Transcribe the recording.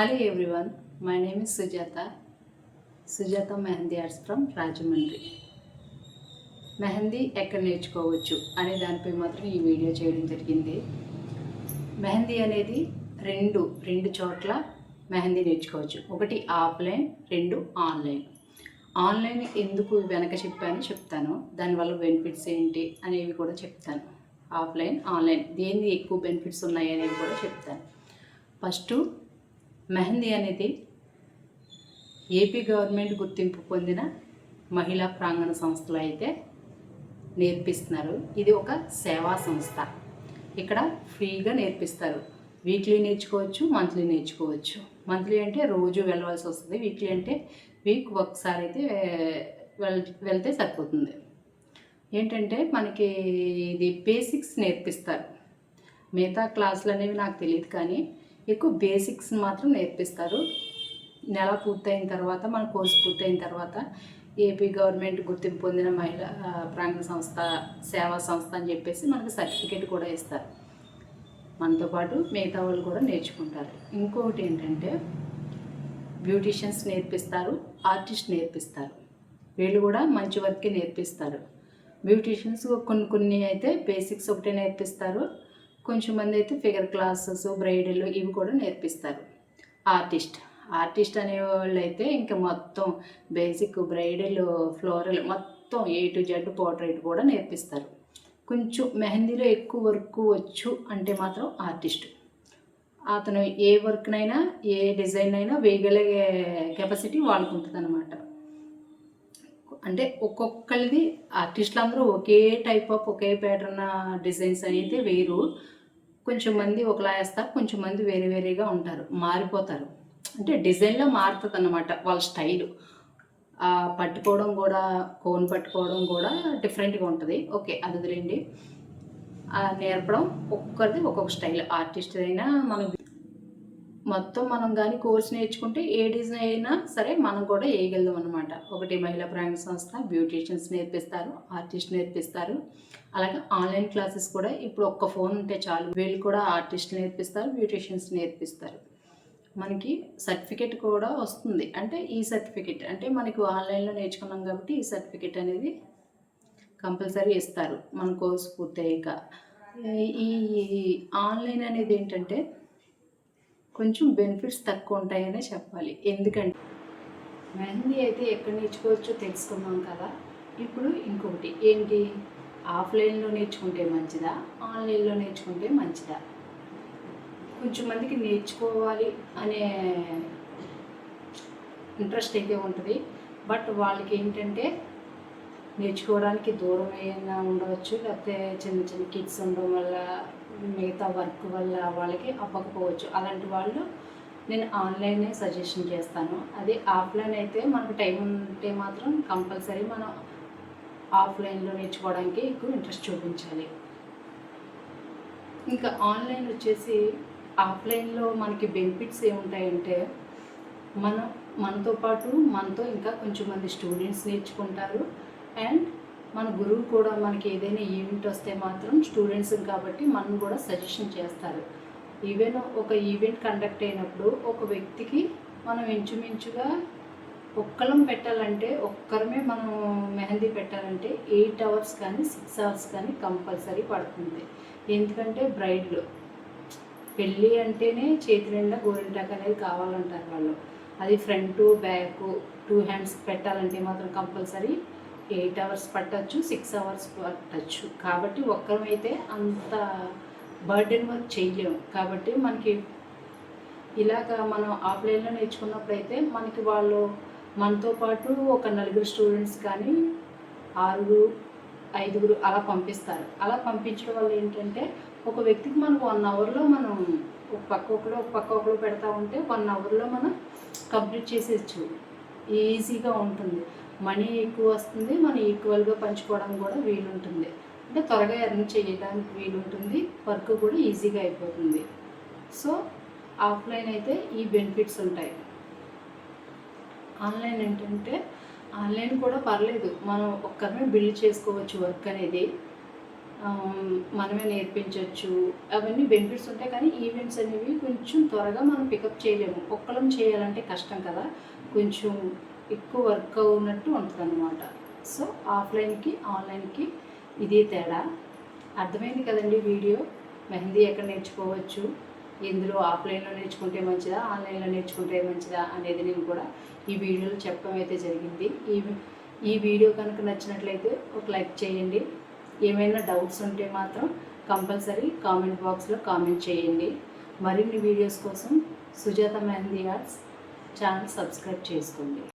Hello everyone, my name is Sujata Mehendi Arts from Rajahmundry. Mehndi ఎక్కడ నేర్చుకోవచ్చు అనే దానిపై మాత్రం ఈ వీడియో చేయడం జరిగింది. మెహందీ అనేది రెండు చోట్ల మెహందీ నేర్చుకోవచ్చు. ఒకటి ఆఫ్లైన్, రెండు ఆన్లైన్. ఆన్లైన్ ఎందుకు వెనక చెప్తాను, దానివల్ల బెనిఫిట్స్ ఏంటి అనేవి కూడా చెప్తాను. ఆఫ్లైన్, ఆన్లైన్ దేనికి ఎక్కువ బెనిఫిట్స్ ఉన్నాయి అనేవి కూడా చెప్తాను. ఫస్ట్ మెహందీ అనేది ఏపీ గవర్నమెంట్ గుర్తింపు పొందిన మహిళా ప్రాంగణ సంస్థలు అయితే నేర్పిస్తున్నారు. ఇది ఒక సేవా సంస్థ. ఇక్కడ ఫ్రీగా నేర్పిస్తారు. వీక్లీ నేర్చుకోవచ్చు, మంత్లీ నేర్చుకోవచ్చు. మంత్లీ అంటే రోజు వెళ్ళవలసి వస్తుంది, వీక్లీ అంటే వీక్ ఒకసారి అయితే వెళ్తే సరిపోతుంది. ఏంటంటే మనకి ఇది బేసిక్స్ నేర్పిస్తారు. మిగతా క్లాసులు అనేవి నాకు తెలియదు, కానీ ఎక్కువ బేసిక్స్ మాత్రం నేర్పిస్తారు. నెల పూర్తయిన తర్వాత, మన కోర్సు పూర్తయిన తర్వాత ఏపీ గవర్నమెంట్ గుర్తింపు పొందిన మహిళా ప్రాంగణ సంస్థ, సేవా సంస్థ అని చెప్పేసి మనకు సర్టిఫికేట్ కూడా ఇస్తారు. మనతో పాటు మిగతా వాళ్ళు కూడా నేర్చుకుంటారు. ఇంకొకటి ఏంటంటే బ్యూటీషియన్స్ నేర్పిస్తారు, ఆర్టిస్ట్ నేర్పిస్తారు. వీళ్ళు కూడా మంచి వర్కే నేర్పిస్తారు. బ్యూటీషియన్స్ కొన్ని అయితే బేసిక్స్ ఒకటే నేర్పిస్తారు, కొంచెం మంది అయితే ఫిగర్ క్లాసెస్, బ్రైడల్ ఇవి కూడా నేర్పిస్తారు. ఆర్టిస్ట్ అనేవాళ్ళు అయితే ఇంకా మొత్తం బేసిక్, బ్రైడల్, ఫ్లోరల్ మొత్తం A to Z పోర్ట్రైట్ కూడా నేర్పిస్తారు. కొంచెం మెహందీలో ఎక్కువ వర్క్ వచ్చు అంటే మాత్రం ఆర్టిస్ట్. అతను ఏ వర్క్నైనా, ఏ డిజైన్ అయినా వేయగలిగే కెపాసిటీ వాళ్ళకు ఉంటుంది అన్నమాట. అంటే ఒక్కొక్కరిది ఆర్టిస్టులు అందరూ ఒకే టైప్ ఆఫ్, ఒకే ప్యాటర్న్ డిజైన్స్ అయితే వేరు. కొంచెం మంది ఒకలా వేస్తారు, కొంచెం మంది వేరేగా ఉంటారు, మారిపోతారు. అంటే డిజైన్లో మారుతుంది అన్నమాట వాళ్ళ స్టైలు. పట్టుకోవడం కూడా, కోన్ పట్టుకోవడం కూడా డిఫరెంట్గా ఉంటుంది. ఓకే, అది వదిలేండి. నేర్పడం ఒక్కొక్కరిది ఒక్కొక్క స్టైల్. ఆర్టిస్ట్ అయినా మనం కానీ కోర్స్ నేర్చుకుంటే ఏ డిజైన్ అయినా సరే మనం కూడా వేయగలం అనమాట. ఒకటి మహిళా ప్రాంగణ సంస్థ బ్యూటీషియన్స్ నేర్పిస్తారు, ఆర్టిస్ట్ నేర్పిస్తారు. అలాగే ఆన్లైన్ క్లాసెస్ కూడా ఇప్పుడు ఒక్క ఫోన్ ఉంటే చాలు, వీళ్ళు కూడా ఆర్టిస్ట్ నేర్పిస్తారు, బ్యూటీషియన్స్ నేర్పిస్తారు. మనకి సర్టిఫికెట్ కూడా వస్తుంది. అంటే ఈ సర్టిఫికెట్ అంటే మనకు ఆన్లైన్లో నేర్చుకున్నాం కాబట్టి ఈ సర్టిఫికెట్ అనేది కంపల్సరీ ఇస్తారు మన కోర్సు పూర్తయ్యాక. ఈ ఆన్లైన్ అనేది ఏంటంటే కొంచెం బెనిఫిట్స్ తక్కువ ఉంటాయనే చెప్పాలి. ఎందుకంటే మెహందీ అయితే ఎక్కడ నేర్చుకోవచ్చో తెలుసుకున్నాం కదా. ఇప్పుడు ఇంకొకటి ఏంటి, ఆఫ్లైన్లో నేర్చుకుంటే మంచిదా, ఆన్లైన్లో నేర్చుకుంటే మంచిదా? కొంచెం మందికి నేర్చుకోవాలి అనే ఇంట్రెస్ట్ అయితే ఉంటుంది. బట్ వాళ్ళకి ఏంటంటే నేర్చుకోవడానికి దూరం ఏమైనా ఉండవచ్చు, లేకపోతే చిన్న కిడ్స్ ఉండడం వల్ల, మిగతా వర్క్ వల్ల వాళ్ళకి అవ్వకపోవచ్చు. అలాంటి వాళ్ళు నేను ఆన్లైనే సజెషన్ చేస్తాను. అదే ఆఫ్లైన్ అయితే మనకు టైం ఉంటే మాత్రం కంపల్సరీ మనం ఆఫ్లైన్లో నేర్చుకోవడానికి ఎక్కువ ఇంట్రెస్ట్ చూపించాలి. ఇంకా ఆన్లైన్ వచ్చేసి, ఆఫ్లైన్లో మనకి బెనిఫిట్స్ ఏముంటాయంటే మనతో ఇంకా కొంచెం మంది స్టూడెంట్స్ నేర్చుకుంటారు. అండ్ మన గురువు కూడా మనకి ఏదైనా ఈవెంట్ వస్తే మాత్రం స్టూడెంట్స్ కాబట్టి మనం కూడా సజెషన్ చేస్తారు. ఈవెన్ ఒక ఈవెంట్ కండక్ట్ అయినప్పుడు ఒక వ్యక్తికి మనం ఇంచుమించుగా ఒక్కరం పెట్టాలంటే, ఒక్కరమే మనం మెహందీ పెట్టాలంటే 8 hours కానీ 6 hours కానీ కంపల్సరీ పడుతుంది. ఎందుకంటే బ్రైడ్లో పెళ్ళి అంటేనే చేతి నిండా గోరింటాకు అనేది కావాలంటారు వాళ్ళు. అది ఫ్రంట్ బ్యాక్ 2 hands పెట్టాలంటే మాత్రం కంపల్సరీ 8 hours పట్టచ్చు, 6 hours పట్టచ్చు. కాబట్టి ఒక్కరమైతే అంత బర్డెన్ వర్క్ చేయలేము. కాబట్టి మనకి ఇలాగ మనం ఆఫ్లైన్లో నేర్చుకున్నప్పుడైతే మనకి వాళ్ళు మనతో పాటు ఒక 4 స్టూడెంట్స్ కానీ 6, 5 అలా పంపిస్తారు. అలా పంపించడం వల్ల ఏంటంటే ఒక వ్యక్తికి మనకు 1 hourలో మనం ఒక పక్క ఒకరు పెడతా ఉంటే 1 hourలో మనం కంప్లీట్ చేసేయచ్చు. ఈజీగా ఉంటుంది. మనీ ఎక్కువ వస్తుంది, మనం ఈక్వల్గా పంచుకోవడానికి కూడా వీలుంటుంది. అంటే త్వరగా ఎర్న్ చేయడానికి వీలుంటుంది, వర్క్ కూడా ఈజీగా అయిపోతుంది. సో ఆఫ్లైన్ అయితే ఈ బెనిఫిట్స్ ఉంటాయి. ఆన్లైన్ ఏంటంటే ఆన్లైన్ కూడా పర్లేదు, మనం ఒక్కరిమే బిల్డ్ చేసుకోవచ్చు వర్క్ అనేది. మనమే నేర్పించవచ్చు, అవన్నీ బెనిఫిట్స్ ఉంటాయి. కానీ ఈవెంట్స్ అనేవి కొంచెం త్వరగా మనం పికప్ చేయలేము. ఒక్కలం చేయాలంటే కష్టం కదా, కొంచెం ఎక్కువ వర్క్ ఉన్నట్టు ఉంటుంది అన్నమాట. సో ఆఫ్లైన్కి ఆన్లైన్కి ఇదే తేడా. అర్థమైంది కదండి వీడియో. మెహందీ ఎక్కడ నేర్చుకోవచ్చు, ఇందులో ఆఫ్లైన్లో నేర్చుకుంటే మంచిదా, ఆన్లైన్లో నేర్చుకుంటే మంచిదా అనేది నేను కూడా ఈ వీడియోలో చెప్పడం అయితే జరిగింది. ఈ వీడియో కనుక నచ్చినట్లయితే ఒక లైక్ చేయండి. ఏమైనా డౌట్స్ ఉంటే మాత్రం కంపల్సరీ కామెంట్ బాక్స్లో కామెంట్ చేయండి. మరిన్ని వీడియోస్ కోసం Sujatha mehndi arts channel subscribe చేసుకోండి.